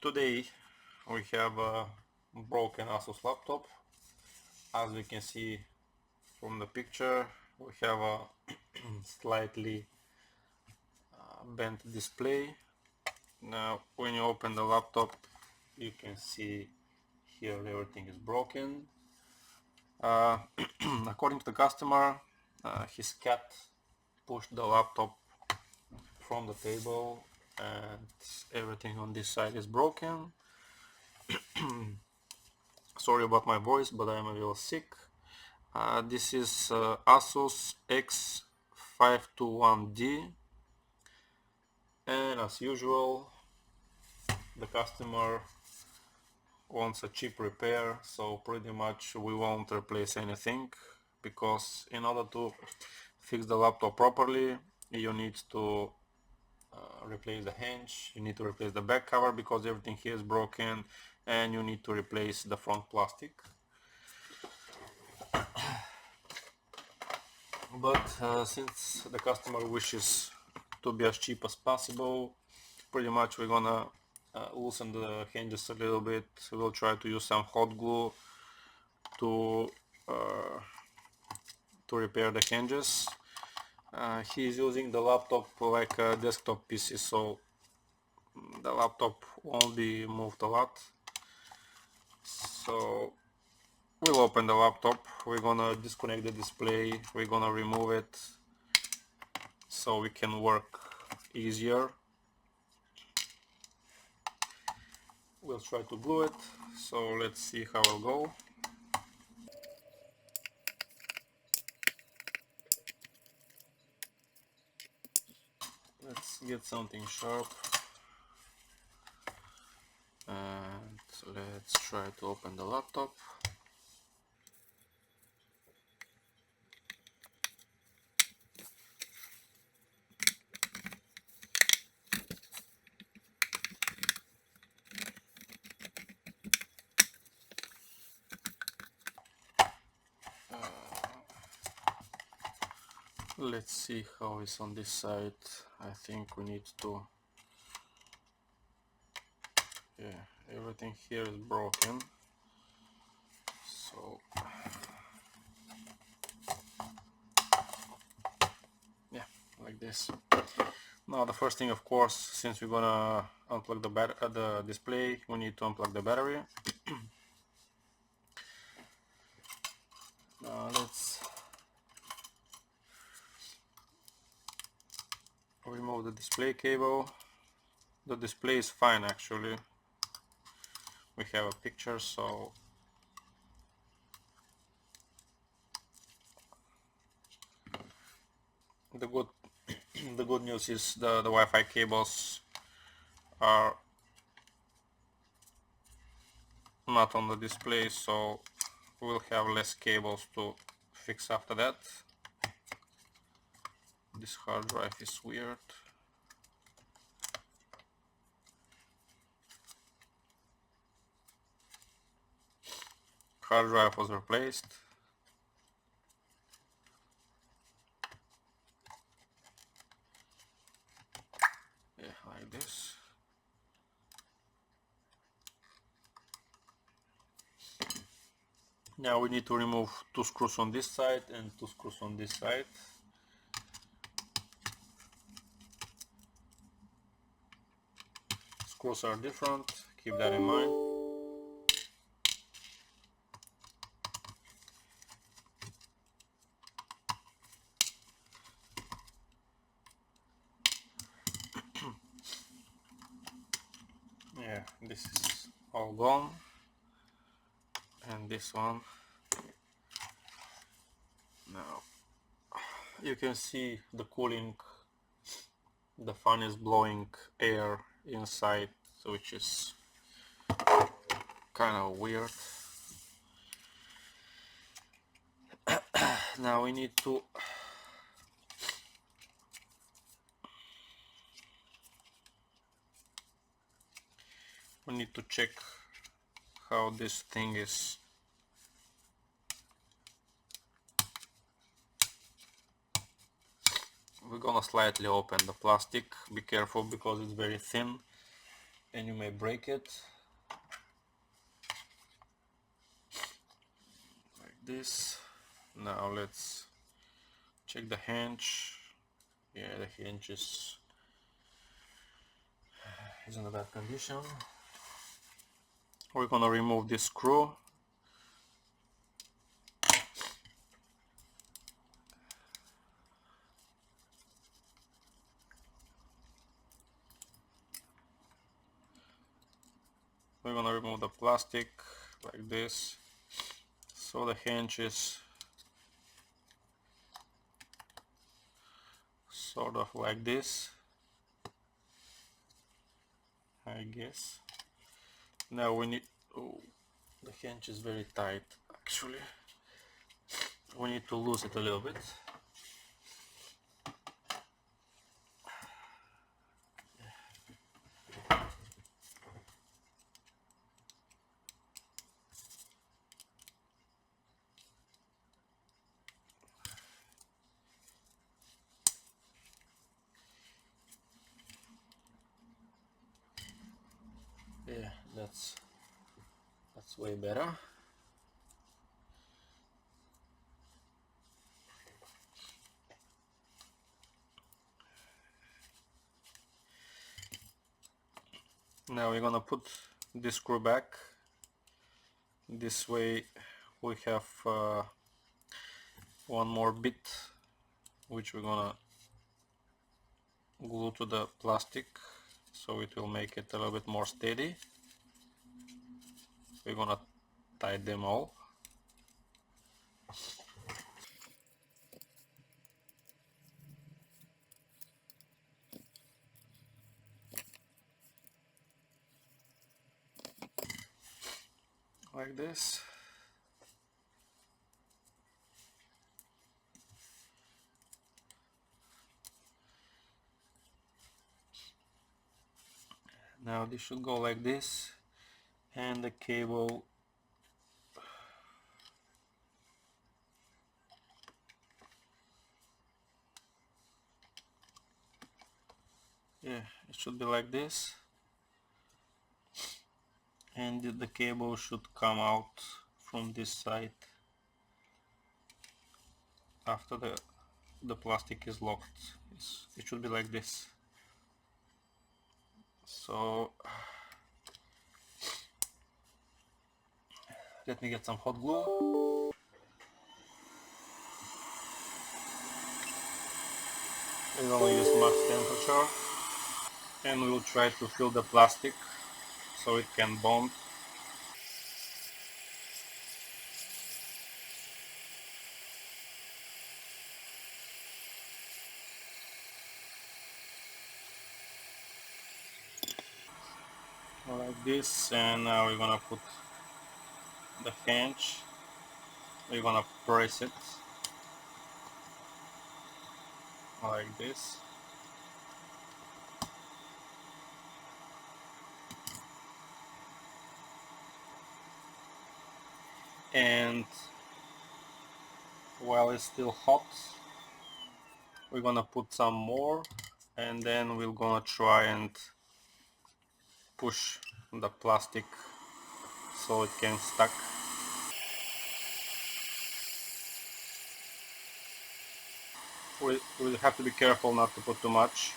Today we have a broken Asus laptop. As we can see from the picture, we have a slightly bent display. Now when you open the laptop, you can see here everything is broken. According to the customer, his cat pushed the laptop from the table and everything on this side is broken. Sorry about my voice, but I'm a little sick. This is Asus X512D, and as usual the customer wants a cheap repair, so pretty much we won't replace anything, because in order to fix the laptop properly you need to replace the hinge, you need to replace the back cover because everything here is broken, and you need to replace the front plastic. But since the customer wishes to be as cheap as possible, pretty much we're gonna loosen the hinges a little bit. We'll try to use some hot glue to repair the hinges. He's using the laptop like a desktop PC, so the laptop won't be moved a lot. So we'll open the laptop, we're gonna disconnect the display, we're gonna remove it so we can work easier. We'll try to glue it, so let's see how it'll go. Let's get something sharp and let's try to open the laptop. Let's see how it's on this side. I think we need to, yeah, everything here is broken, so yeah, like this. Now the first thing, of course, since we're gonna unplug the display, we need to unplug the battery. Now let's remove the display cable. The display is fine actually. We have a picture, so the good news is the Wi-Fi cables are not on the display, so we'll have less cables to fix after that. This hard drive is weird. Hard drive was replaced. Yeah, like this. Now we need to remove 2 screws on this side and 2 screws on this side. Screws are different, keep that in mind. Yeah, this is all gone, and this one. Now you can see the cooling, the fan is blowing air inside, which is kind of weird. Now we need to check how this thing is. We're gonna slightly open the plastic. Be careful because it's very thin. and you may break it like this. Now let's check the hinge. Yeah, the hinge is in a bad condition. We're gonna remove this screw. We're gonna remove the plastic like this. So the hinge is sort of like this, I guess. Now we need, oh, the hinge is very tight actually. We need to loosen it a little bit. Yeah, that's way better. Now we're gonna put this screw back. This way we have one more bit which we're gonna glue to the plastic, so it will make it a little bit more steady. We're gonna tie them all. Like this. Now this should go like this, and the cable yeah, it should be like this, and the cable should come out from this side after the plastic is locked. It should be like this. So let me get some hot glue. We're gonna use max temperature, and we will try to fill the plastic so it can bond. Like this, and now we're gonna put the hinge. We're gonna press it like this. And while it's still hot, we're gonna put some more, and then we're gonna try and push the plastic so it can stuck. We have to be careful not to put too much.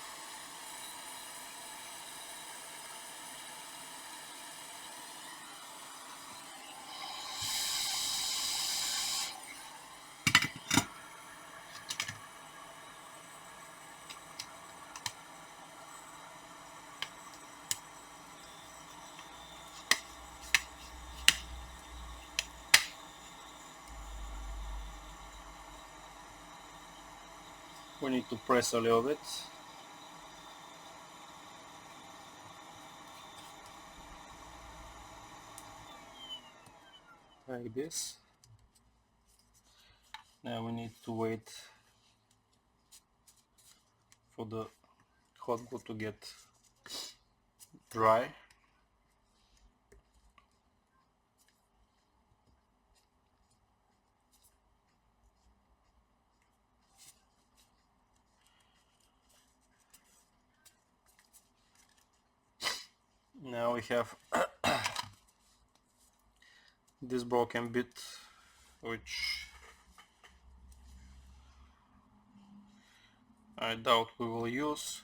We need to press a little bit. Like this. Now we need to wait for the hot glue to get dry. Now we have this broken bit, which I doubt we will use.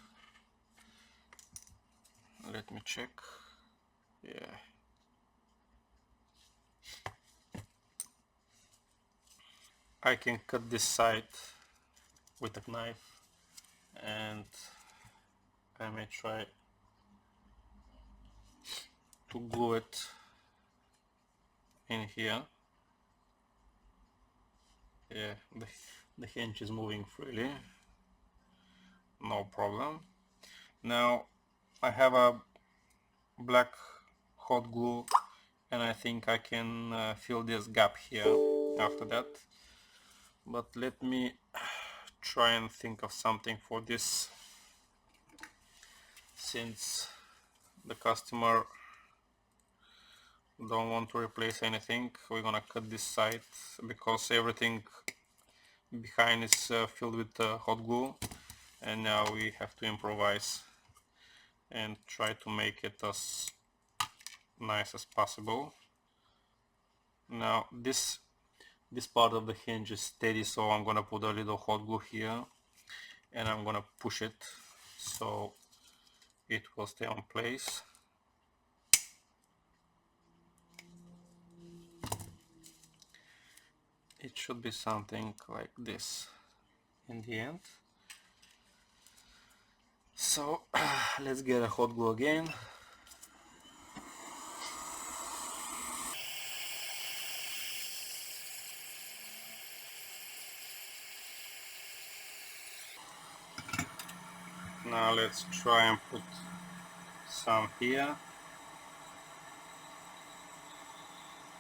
Let me check. Yeah. I can cut this side with a knife, and I may try to glue it in here. Yeah, the hinge is moving freely, no problem. Now I have a black hot glue, and I think I can fill this gap here after that. But let me try and think of something for this, since the customer don't want to replace anything. We're gonna cut this side because everything behind is filled with hot glue, and now we have to improvise and try to make it as nice as possible. Now this part of the hinge is steady, so I'm gonna put a little hot glue here, and I'm gonna push it so it will stay on place. It should be something like this in the end. So let's get a hot glue again. Now let's try and put some here.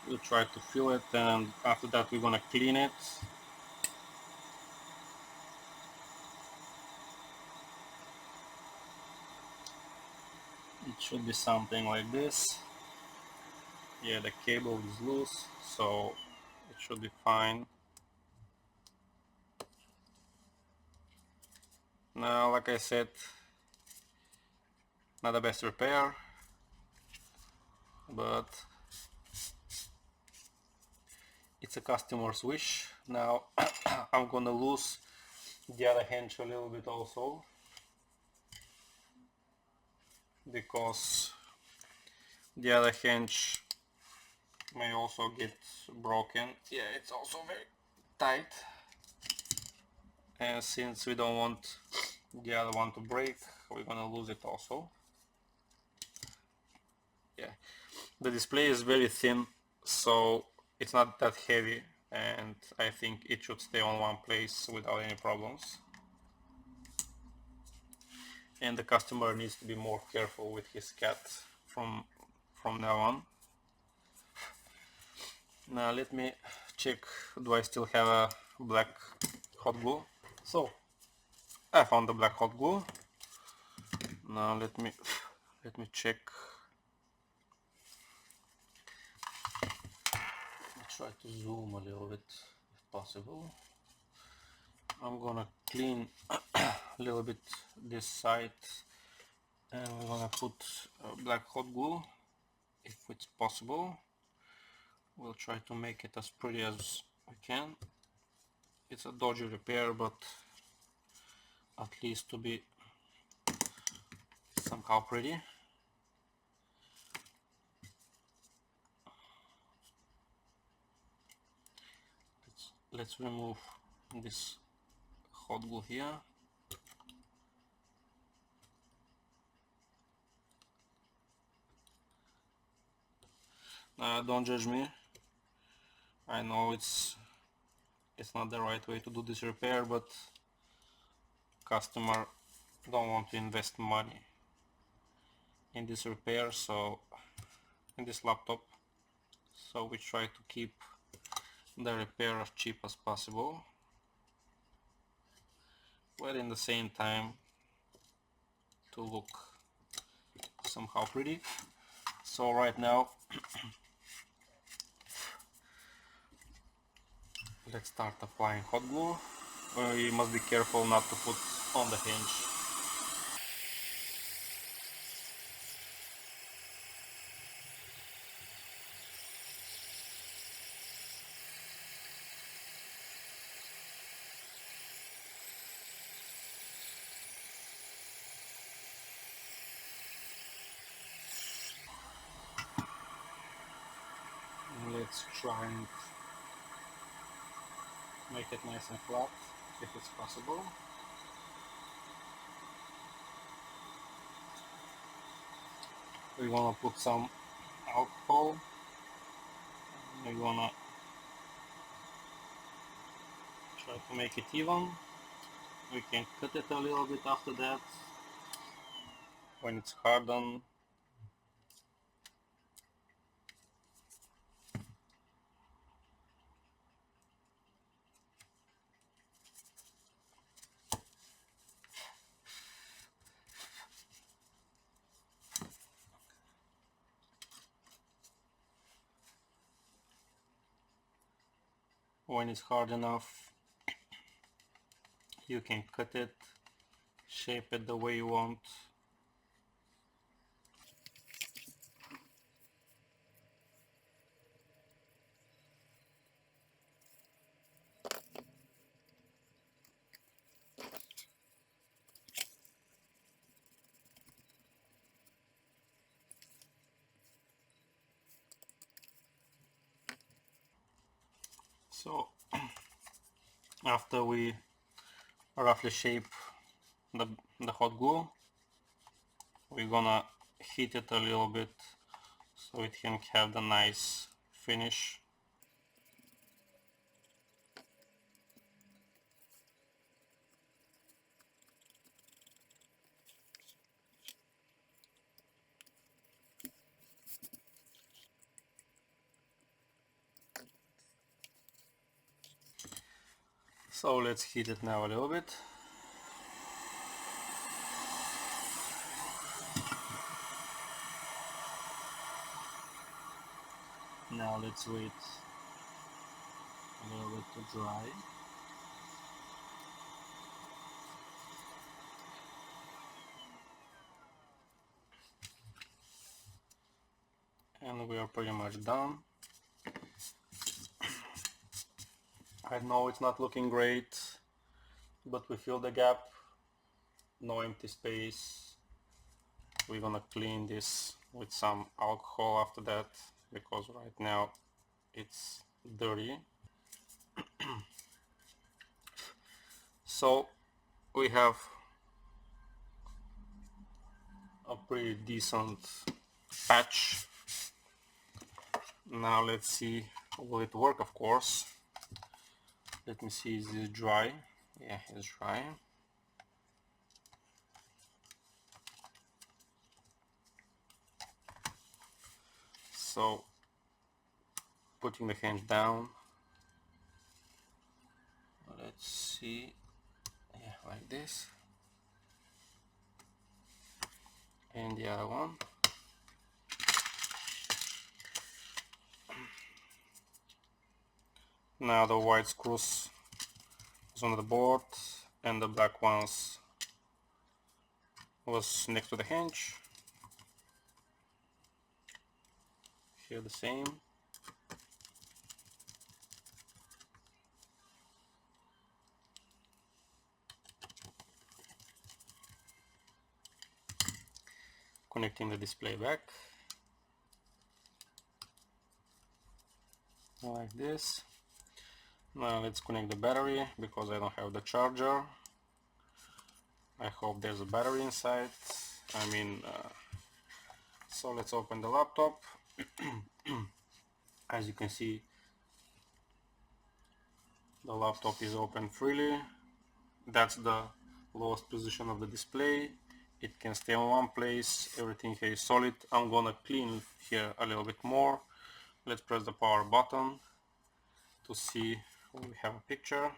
We'll try to fill it, and after that we're gonna clean it. It should be something like this. Yeah, the cable is loose, so it should be fine. Now, like I said, not the best repair, but it's a customer's wish. Now I'm gonna lose the other hinge a little bit also, because the other hinge may also get broken. Yeah, it's also very tight, and since we don't want the other one to break, we're gonna lose it also. Yeah, the display is very thin, so it's not that heavy, and I think it should stay on one place without any problems. And the customer needs to be more careful with his cat from now on. Now let me check, do I still have a black hot glue? So I found the black hot glue. Now let me check. I'll try to zoom a little bit if possible. I'm gonna clean a little bit this side, and we're gonna put black hot glue if it's possible. We'll try to make it as pretty as we can. It's a dodgy repair, but at least to be somehow pretty. Let's remove this hot glue here. Don't judge me. I know it's not the right way to do this repair, but customer don't want to invest money in this repair, so in this laptop, so we try to keep the repair as cheap as possible, but in the same time to look somehow pretty. So right now let's start applying hot glue. You must be careful not to put on the hinge. let's try and make it nice and flat if it's possible. We want to put some alcohol. We want to try to make it even. We can cut it a little bit after that when it's hardened. When it's hard enough, you can cut it, shape it the way you want. So after we roughly shape the hot glue, we're gonna heat it a little bit so it can have the nice finish. So let's heat it now a little bit. Now let's wait a little bit to dry. And we are pretty much done. I know it's not looking great, but we fill the gap, no empty space. We're gonna clean this with some alcohol after that, because right now it's dirty. So we have a pretty decent patch. Now let's see, will it work? Of course. Let me see, is this dry? Yeah, it's dry. So putting the hinge down, let's see, yeah, like this, and the other one. Now the white screws is on the board and the black ones was next to the hinge. Here the same. Connecting the display back like this. Now let's connect the battery, because I don't have the charger. I hope there's a battery inside. So let's open the laptop. As you can see, the laptop is open freely. That's the lowest position of the display. It can stay in one place, everything here is solid. I'm gonna clean here a little bit more. Let's press the power button to see we have a picture.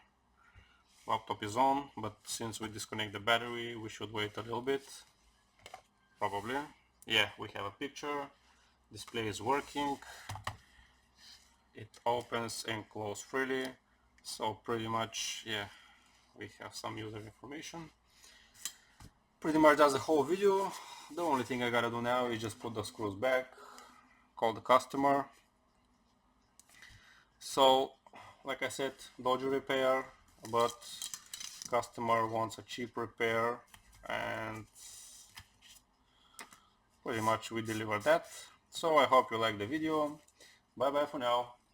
Laptop is on, but since we disconnect the battery, we should wait a little bit. Probably. Yeah, we have a picture. Display is working. It opens and closes freely. So pretty much, yeah, we have some user information. Pretty much that's the whole video. The only thing I gotta do now is just put the screws back, call the customer. So, like I said, dodgy repair, but customer wants a cheap repair, and pretty much we deliver that. So I hope you like the video. Bye bye for now.